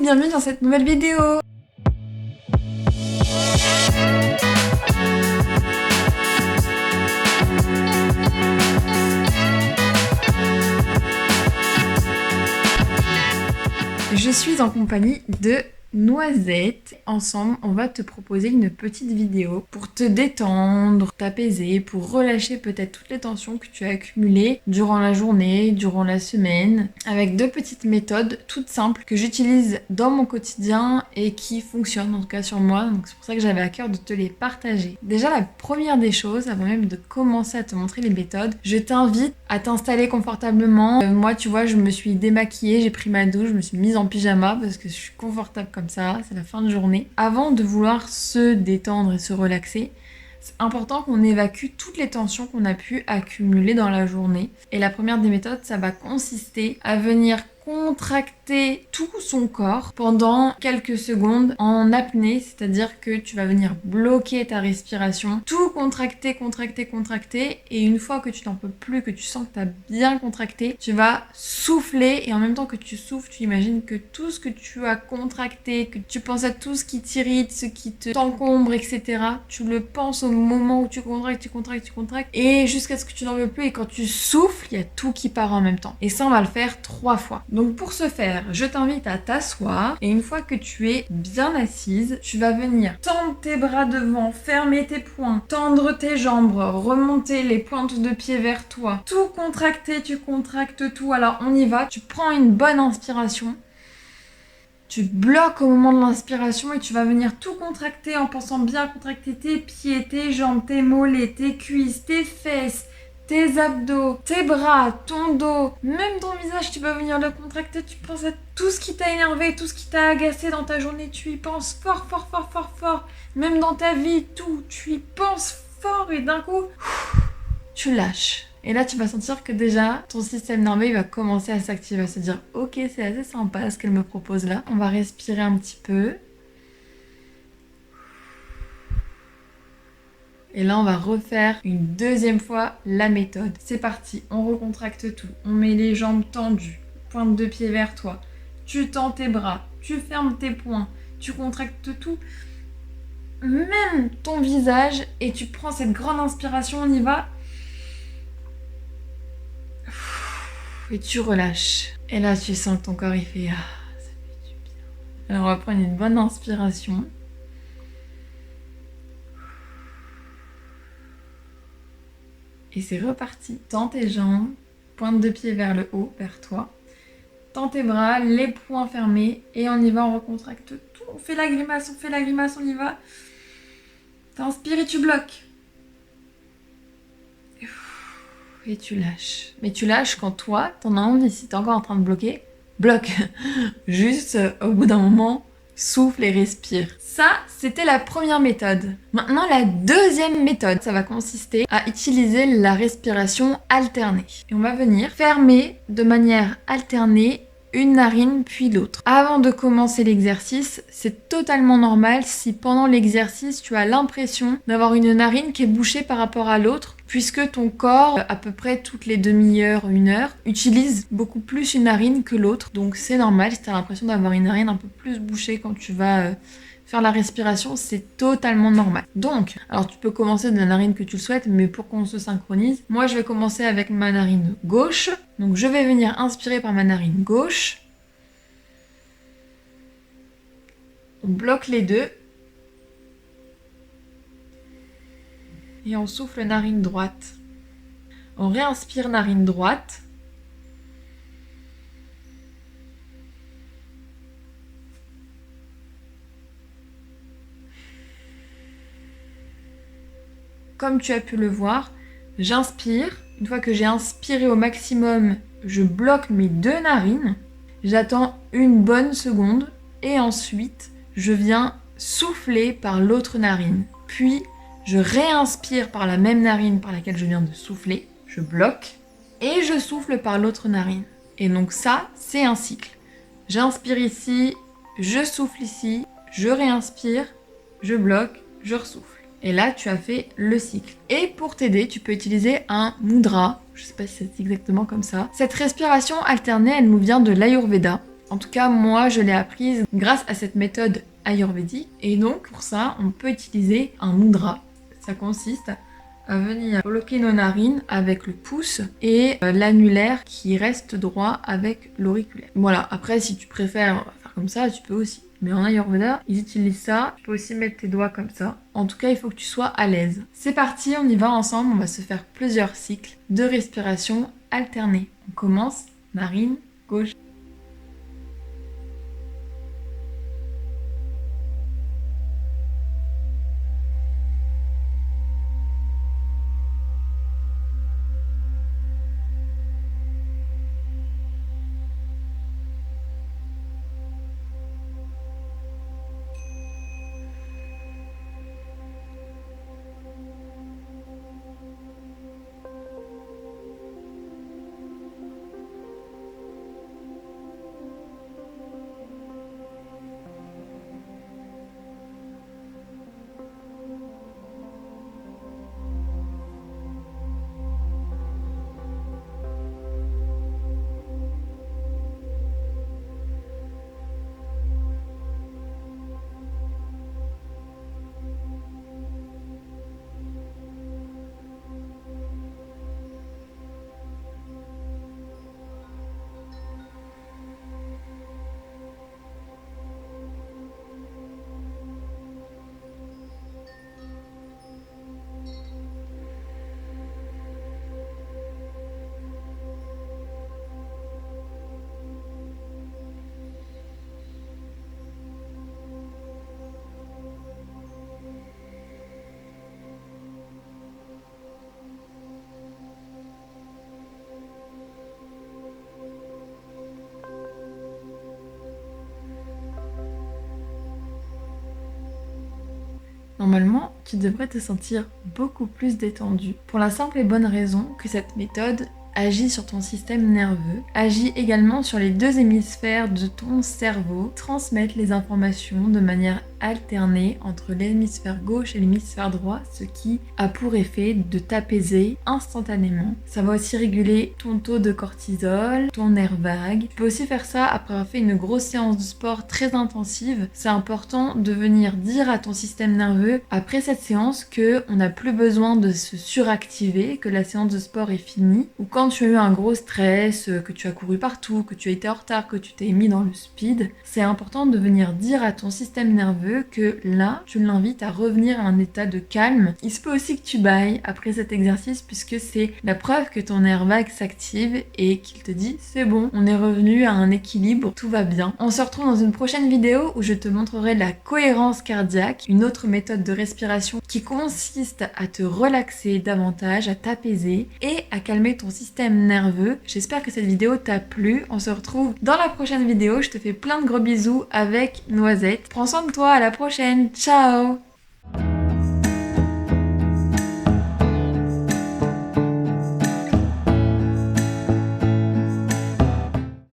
bienvenue dans cette nouvelle vidéo. Je suis en compagnie de Noisette. Ensemble, on va te proposer une petite vidéo pour te détendre, t'apaiser, pour relâcher peut-être toutes les tensions que tu as accumulées durant la journée, durant la semaine, avec deux petites méthodes toutes simples que j'utilise dans mon quotidien et qui fonctionnent en tout cas sur moi. Donc c'est pour ça que j'avais à cœur de te les partager. Déjà, la première des choses, avant même de commencer à te montrer les méthodes, je t'invite à t'installer confortablement. Moi, tu vois, je me suis démaquillée, j'ai pris ma douche, je me suis mise en pyjama parce que je suis confortable comme ça, c'est la fin de journée. Avant de vouloir se détendre et se relaxer, c'est important qu'on évacue toutes les tensions qu'on a pu accumuler dans la journée. Et la première des méthodes, ça va consister à venir contracter tout son corps pendant quelques secondes en apnée, c'est-à-dire que tu vas venir bloquer ta respiration, tout contracter, et une fois que tu n'en peux plus, que tu sens que tu as bien contracté, tu vas souffler et en même temps que tu souffles, tu imagines que tout ce que tu as contracté, que tu penses à tout ce qui t'irrite, ce qui t'encombre, etc., tu le penses au moment où tu contractes, et jusqu'à ce que tu n'en veux plus, et quand tu souffles, il y a tout qui part en même temps. Et ça, on va le faire 3 fois. Donc pour ce faire, je t'invite à t'asseoir et une fois que tu es bien assise, tu vas venir tendre tes bras devant, fermer tes poings, tendre tes jambes, remonter les pointes de pied vers toi, tout contracter, tu contractes tout. Alors on y va, tu prends une bonne inspiration, tu bloques au moment de l'inspiration et tu vas venir tout contracter en pensant bien contracter tes pieds, tes jambes, tes mollets, tes cuisses, tes fesses, tes abdos, tes bras, ton dos, même ton visage, tu vas venir le contracter, tu penses à tout ce qui t'a énervé, tout ce qui t'a agacé dans ta journée, tu y penses fort, même dans ta vie, tout, tu y penses fort et d'un coup, tu lâches. Et là, tu vas sentir que déjà, ton système nerveux, il va commencer à s'activer, à se dire « Ok, c'est assez sympa ce qu'elle me propose là. » On va respirer un petit peu. Et là, on va refaire une deuxième fois la méthode. C'est parti, on recontracte tout. On met les jambes tendues, pointe de pied vers toi. Tu tends tes bras, tu fermes tes poings, tu contractes tout. Même ton visage et tu prends cette grande inspiration, on y va. Et tu relâches. Et là, tu sens que ton corps, il fait « Ah, ça fait du bien ». Alors, on va prendre une bonne inspiration. Et c'est reparti. Tends tes jambes, pointe de pied vers le haut, vers toi. Tends tes bras, les poings fermés. Et on y va, on recontracte tout. On fait la grimace, on y va. T'inspires et tu bloques. Et tu lâches. Mais tu lâches quand toi, t'en as envie. Si t'es encore en train de bloquer, bloque. Juste, au bout d'un moment, souffle et respire. Ça, c'était la première méthode. Maintenant, la deuxième méthode, ça va consister à utiliser la respiration alternée. Et on va venir fermer de manière alternée une narine puis l'autre. Avant de commencer l'exercice, c'est totalement normal si pendant l'exercice, tu as l'impression d'avoir une narine qui est bouchée par rapport à l'autre, puisque ton corps, à peu près toutes les demi-heures, 1 heure, utilise beaucoup plus une narine que l'autre. Donc c'est normal si tu as l'impression d'avoir une narine un peu plus bouchée quand tu vas faire la respiration, c'est totalement normal. Donc, alors tu peux commencer de la narine que tu le souhaites, mais pour qu'on se synchronise, moi je vais commencer avec ma narine gauche. Donc je vais venir inspirer par ma narine gauche. On bloque les deux. Et on souffle narine droite. On réinspire narine droite. Comme tu as pu le voir, j'inspire. Une fois que j'ai inspiré au maximum, je bloque mes 2 narines. J'attends une bonne seconde et ensuite, je viens souffler par l'autre narine. Puis, je réinspire par la même narine par laquelle je viens de souffler. Je bloque et je souffle par l'autre narine. Et donc ça, c'est un cycle. J'inspire ici, je souffle ici, je réinspire, je bloque, je ressouffle. Et là, tu as fait le cycle. Et pour t'aider, tu peux utiliser un mudra. Je sais pas si c'est exactement comme ça. Cette respiration alternée, elle nous vient de l'Ayurveda. En tout cas, moi, je l'ai apprise grâce à cette méthode ayurvédique. Et donc, pour ça, on peut utiliser un mudra. Ça consiste à venir bloquer nos narines avec le pouce et l'annulaire qui reste droit avec l'auriculaire. Voilà, après, si tu préfères faire comme ça, tu peux aussi. Mais en Ayurveda, ils utilisent ça. Tu peux aussi mettre tes doigts comme ça. En tout cas, il faut que tu sois à l'aise. C'est parti, on y va ensemble. On va se faire plusieurs cycles de respiration alternée. On commence, narine gauche. Normalement, tu devrais te sentir beaucoup plus détendu. Pour la simple et bonne raison que cette méthode agit sur ton système nerveux, agit également sur les deux hémisphères de ton cerveau, transmettre les informations de manière alternée entre l'hémisphère gauche et l'hémisphère droit, ce qui a pour effet de t'apaiser instantanément. Ça va aussi réguler ton taux de cortisol, ton nerf vague. Tu peux aussi faire ça après avoir fait une grosse séance de sport très intensive. C'est important de venir dire à ton système nerveux après cette séance que on n'a plus besoin de se suractiver, que la séance de sport est finie, ou quand tu as eu un gros stress, que tu as couru partout, que tu as été en retard, que tu t'es mis dans le speed, c'est important de venir dire à ton système nerveux que là, tu l'invites à revenir à un état de calme. Il se peut aussi que tu bailles après cet exercice puisque c'est la preuve que ton nerf vague s'active et qu'il te dit c'est bon, on est revenu à un équilibre, tout va bien. On se retrouve dans une prochaine vidéo où je te montrerai la cohérence cardiaque, une autre méthode de respiration qui consiste à te relaxer davantage, à t'apaiser et à calmer ton système nerveux. J'espère que cette vidéo t'a plu. On se retrouve dans la prochaine vidéo. Je te fais plein de gros bisous avec Noisette. Prends soin de toi, à la prochaine. Ciao!